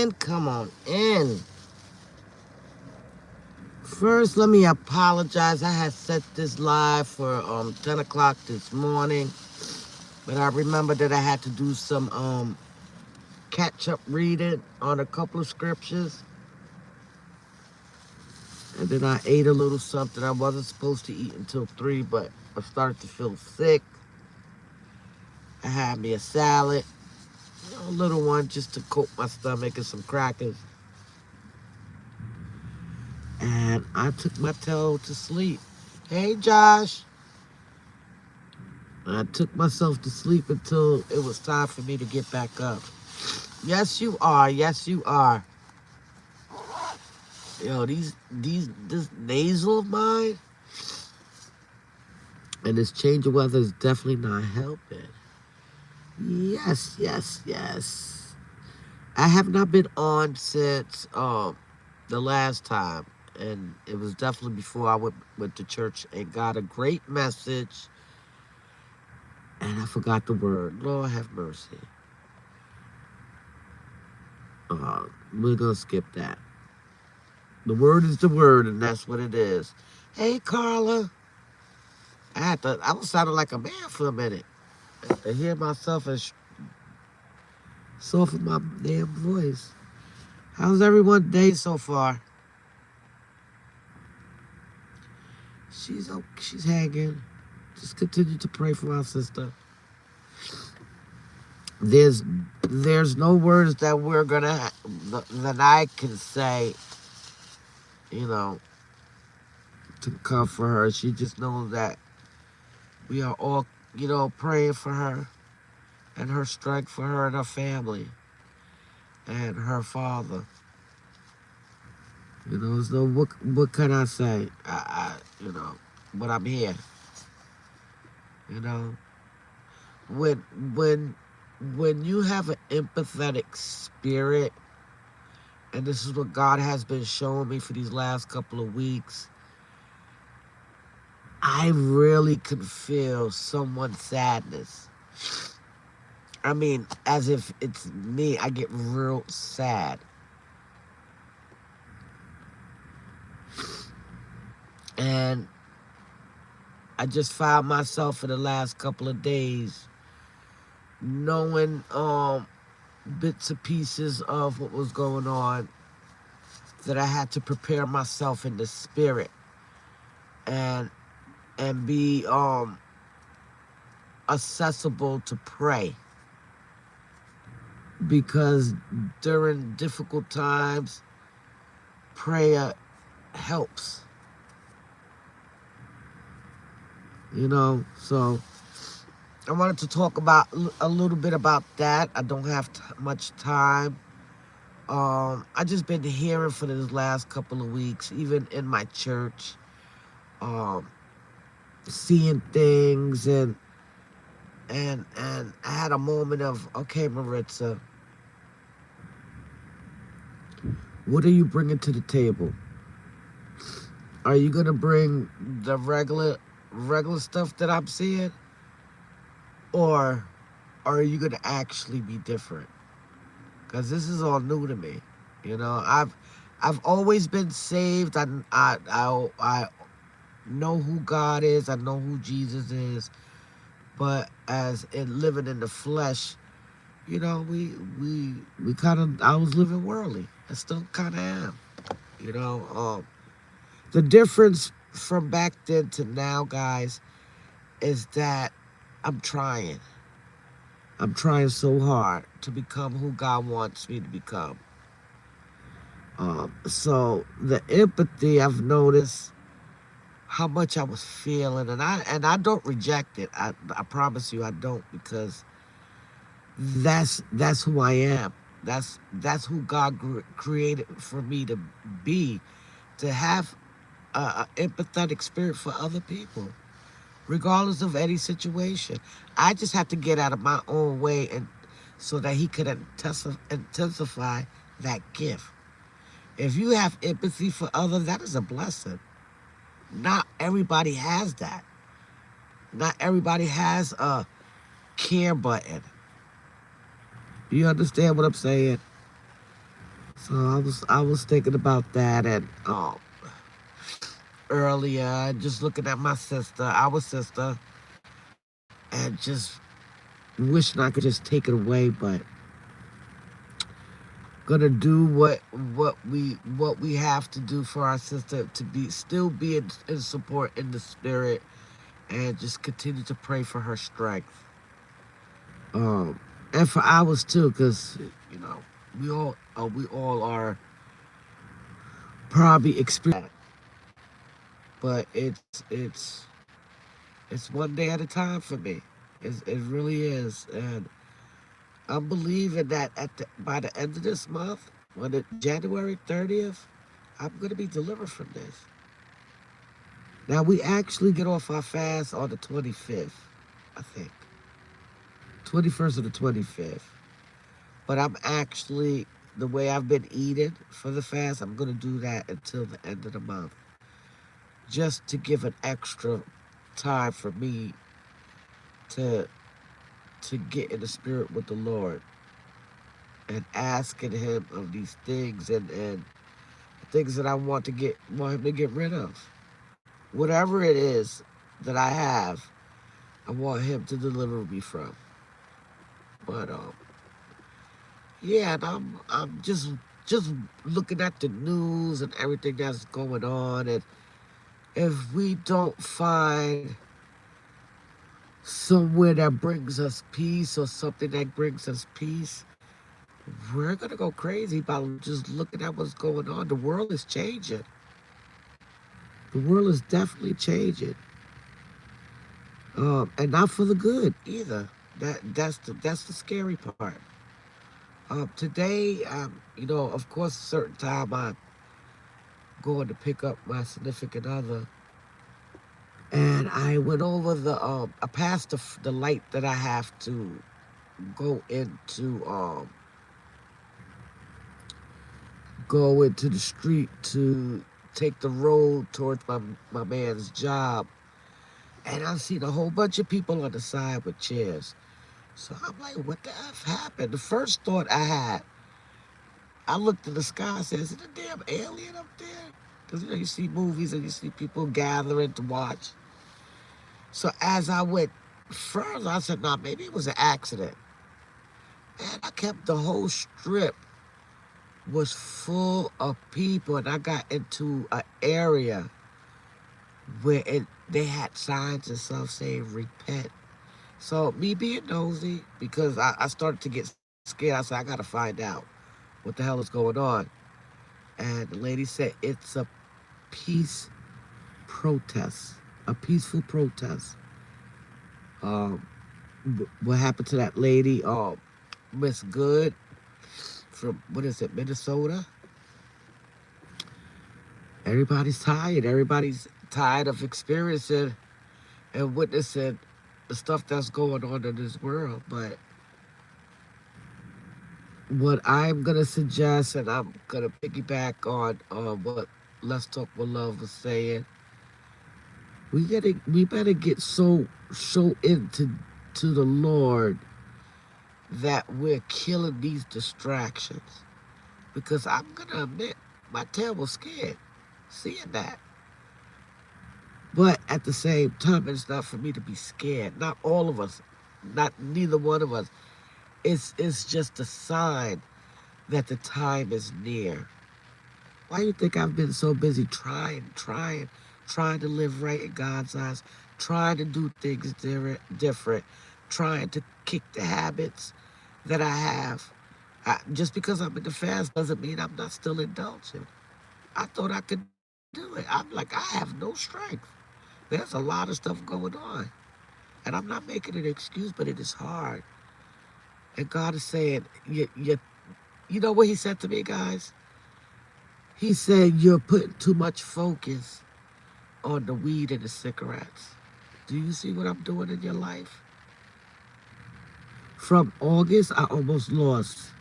in. Come on in. First, let me apologize. I had set this live for 10 o'clock this morning, but I remember that I had to do some catch up reading on a couple of scriptures. And then I ate a little something. I wasn't supposed to eat until 3, but I started to feel sick. I had me a salad, a little one just to coat my stomach, and some crackers. And I took my toe to sleep. Hey, Josh. I took myself to sleep until it was time for me to get back up. Yes, you are. Yes, you are. Yo, this nasal of mine and this change of weather is definitely not helping. Yes, yes, yes. I have not been on since the last time, and it was definitely before I went to church and got a great message, and I forgot the word. Lord have mercy. We're gonna skip that. The word is the word, and that's what it is. Hey, Carla. I was sounding like a man for a minute. I had to hear myself and soften my damn voice. How's everyone's day so far? She's hanging. Just continue to pray for our sister. There's no words that we're gonna that I can say, you know, to comfort her. She just knows that we are all, praying for her and her strength for her and her family and her father. So what can I say? But I'm here. You know, when when when you have an empathetic spirit, and this is what God has been showing me for these last couple of weeks, I really can feel someone's sadness. I mean, as if it's me, I get real sad. And I just found myself in the last couple of days knowing bits and pieces of what was going on, that I had to prepare myself in the spirit and be accessible to pray, because during difficult times prayer helps, so I wanted to talk about a little bit about that. I don't have much time. I just been hearing for this last couple of weeks, even in my church, seeing things, and I had a moment of, okay, Maritza, what are you bringing to the table? Are you gonna bring the regular stuff that I'm seeing, or are you gonna actually be different? Because this is all new to me. I've always been saved. I know who God is. I know who Jesus is. But as in living in the flesh, we kind of, I was living worldly. I still kind of am. The difference from back then to now, guys, is that I'm trying. I'm trying so hard to become who God wants me to become. So the empathy, I've noticed how much I was feeling, and I don't reject it. I promise you I don't, because that's who I am. That's who God created for me to be, to have a empathetic spirit for other people, regardless of any situation. I just have to get out of my own way, and so that He could intensify that gift. If you have empathy for others, that is a blessing. Not everybody has that. Not everybody has a care button. Do you understand what I'm saying? So I was thinking about that and earlier, just looking at my sister, our sister, and just wishing I could just take it away, but gonna do what we have to do for our sister to be still be in support in the spirit and just continue to pray for her strength. Um, and for ours too, because you know we all are probably experiencing that, but it's one day at a time for me. It really is, and I'm believing that by the end of this month, when it January 30th, I'm gonna be delivered from this. Now we actually get off our fast on the 25th, I think, 21st or the 25th. But I'm actually the way I've been eating for the fast. I'm gonna do that until the end of the month, just to give an extra time for me to get in the spirit with the Lord and asking Him of these things and things that I want Him to get rid of. Whatever it is that I have, I want Him to deliver me from. But yeah, and I'm just looking at the news and everything that's going on, and if we don't find somewhere that brings us peace or something that brings us peace, we're gonna go crazy by just looking at what's going on. The world is changing. The world is definitely changing, and not for the good either. That's the scary part. Today, of course, a certain time I'm going to pick up my significant other, and I went over I passed the light that I have to go go into the street to take the road towards my man's job, and I've seen a whole bunch of people on the side with chairs. So I'm like, what the F happened? The first thought I had, I looked in the sky and said, is it a damn alien up there? Because you see movies and you see people gathering to watch. So as I went further, I said, nah, maybe it was an accident. And I kept the whole strip was full of people, and I got into an area where they had signs and stuff saying repent. So me being nosy, because I started to get scared, I said, I gotta find out what the hell is going on. And the lady said it's a peace protest, a peaceful protest. Um, what happened to that lady, Miss Good from, what is it, Minnesota? Everybody's tired. Everybody's tired of experiencing and witnessing the stuff that's going on in this world. But what I'm gonna suggest, and I'm gonna piggyback on what Let's Talk with Love was saying, we better get so into to the Lord that we're killing these distractions. Because I'm gonna admit, my tail was scared seeing that. But at the same time, it's not for me to be scared. Not all of us, not neither one of us. It's just a sign that the time is near. Why do you think I've been so busy trying to live right in God's eyes, trying to do things different, trying to kick the habits that I have? Just because I'm in the fast doesn't mean I'm not still indulging. I thought I could do it. I'm like, I have no strength. There's a lot of stuff going on. And I'm not making an excuse, but it is hard. And God is saying, you know what He said to me, guys? He said, you're putting too much focus on the weed and the cigarettes. Do you see what I'm doing in your life? From August, I almost lost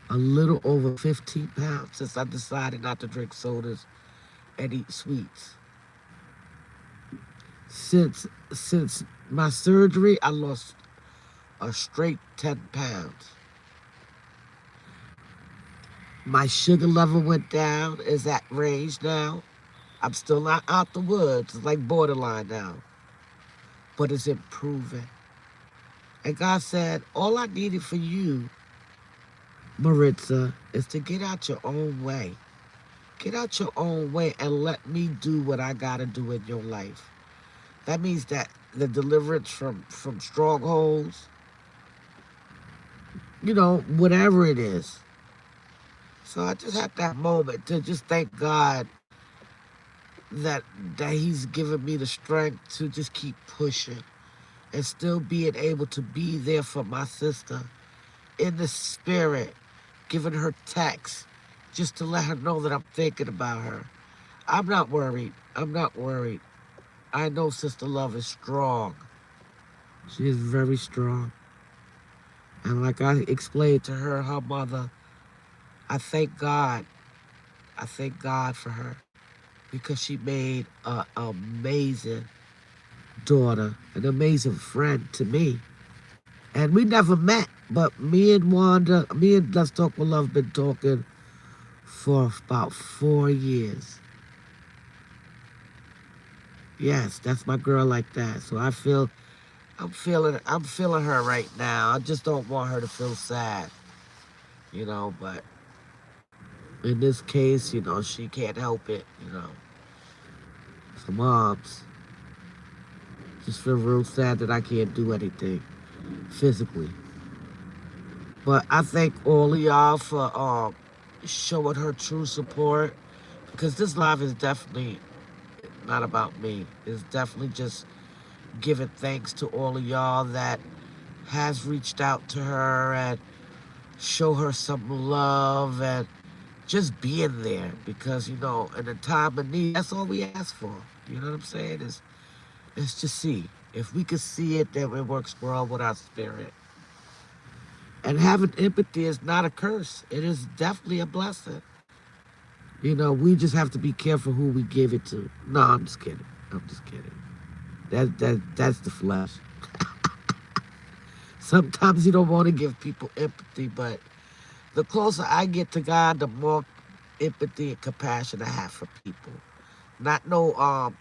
a little over 15 pounds since I decided not to drink sodas and eat sweets. Since my surgery, I lost a straight 10 pounds. My sugar level went down, is at range now. I'm still not out the woods. It's like borderline now, but it's improving. And God said, all I needed for you, Maritza, is to get out your own way. Get out your own way and let me do what I got to do in your life. That means that the deliverance from strongholds, whatever it is. So I just had that moment to just thank God that that He's given me the strength to just keep pushing and still being able to be there for my sister in the spirit, giving her texts just to let her know that I'm thinking about her. I'm not worried. I'm not worried. I know Sister Love is strong. She is very strong. And like I explained to her mother, I thank God. I thank God for her because she made an amazing daughter, an amazing friend to me. And we never met, but me and Let's Talk with Love been talking for about 4 years. Yes, that's my girl like that. So I'm feeling her right now. I just don't want her to feel sad, but in this case, she can't help it, So moms just feel real sad that I can't do anything physically. But I thank all of y'all for showing her true support because this live is definitely not about me. It's definitely just giving thanks to all of y'all that has reached out to her and show her some love and just being there because in a time of need, that's all we ask for. You know what I'm saying? Is to see. If we could see it, then it works well with our spirit. And having empathy is not a curse. It is definitely a blessing. We just have to be careful who we give it to. No, I'm just kidding. I'm just kidding. That's the flesh. Sometimes you don't want to give people empathy, but the closer I get to God, the more empathy and compassion I have for people. Not no uh,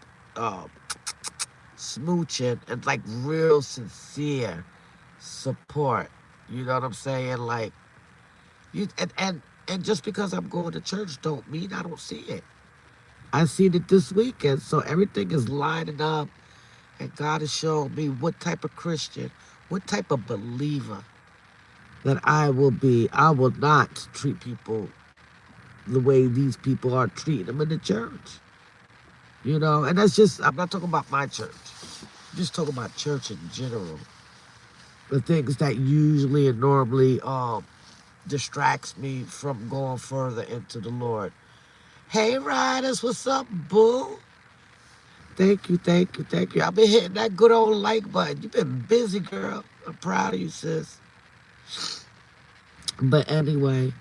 smooching and like real sincere support. You know what I'm saying? Like you and just because I'm going to church don't mean I don't see it. I seen it this weekend, so everything is lining up, and God has shown me what type of Christian, what type of believer that I will be. I will not treat people the way these people are treating them in the church. And that's just, I'm not talking about my church. I'm just talking about church in general. The things that usually and normally distracts me from going further into the Lord. Hey, Riders, what's up, boo? Thank you, thank you, thank you. I've been hitting that good old like button. You've been busy, girl. I'm proud of you, sis. But anyway,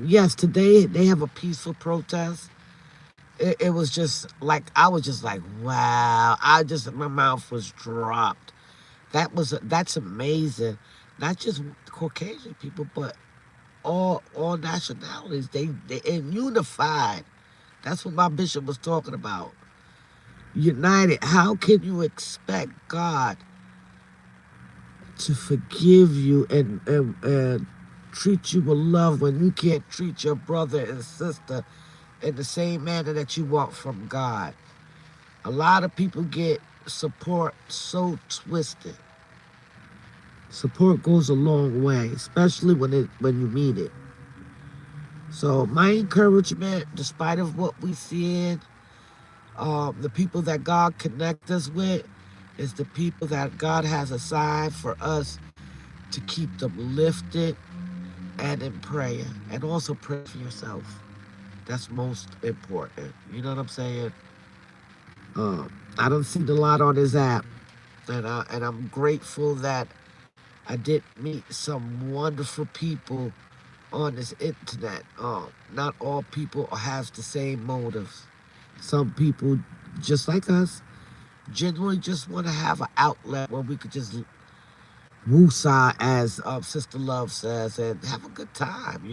yes, today they have a peaceful protest. It was just like, I was just like, wow. My mouth was dropped. That's amazing. Not just Caucasian people, but all nationalities. They unified. That's what my bishop was talking about. United. How can you expect God to forgive you and treat you with love when you can't treat your brother and sister in the same manner that you want from God? A lot of people get support so twisted. Support goes a long way, especially when you need it. So my encouragement, despite of what we see in, the people that God connect us with, is the people that God has assigned for us to keep them lifted and in prayer. And also pray for yourself. That's most important. You know what I'm saying? I don't see a lot on this app. And I'm grateful that I did meet some wonderful people on this internet. Not all people have the same motives. Some people, just like us, genuinely just want to have an outlet where we could just woosah, as Sister Love says, and have a good time,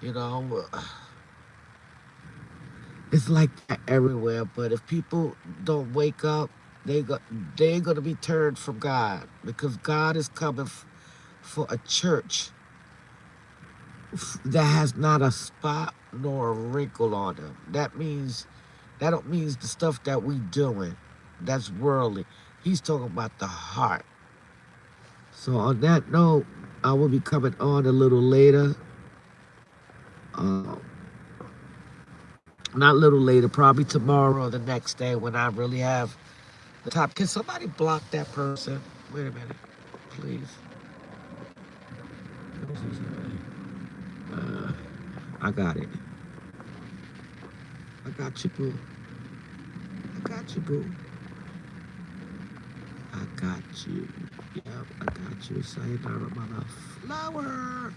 You know, it's like that everywhere. But if people don't wake up, they go, they're gonna be turned from God because God is coming for a church that has not a spot nor a wrinkle on them. That don't means the stuff that we doing. That's worldly. He's talking about the heart. So on that note, I will be coming on a little later. Uh, Not a little later, probably tomorrow or the next day when I really have the top. Can somebody block that person? Wait a minute, please. Let me see something. I got it. I got you, boo. I got you, boo. I got you. Yep, I got you. Sayonara, mother flower.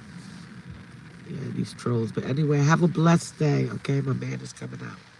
Yeah, these trolls. But anyway, have a blessed day. Okay, my man is coming out.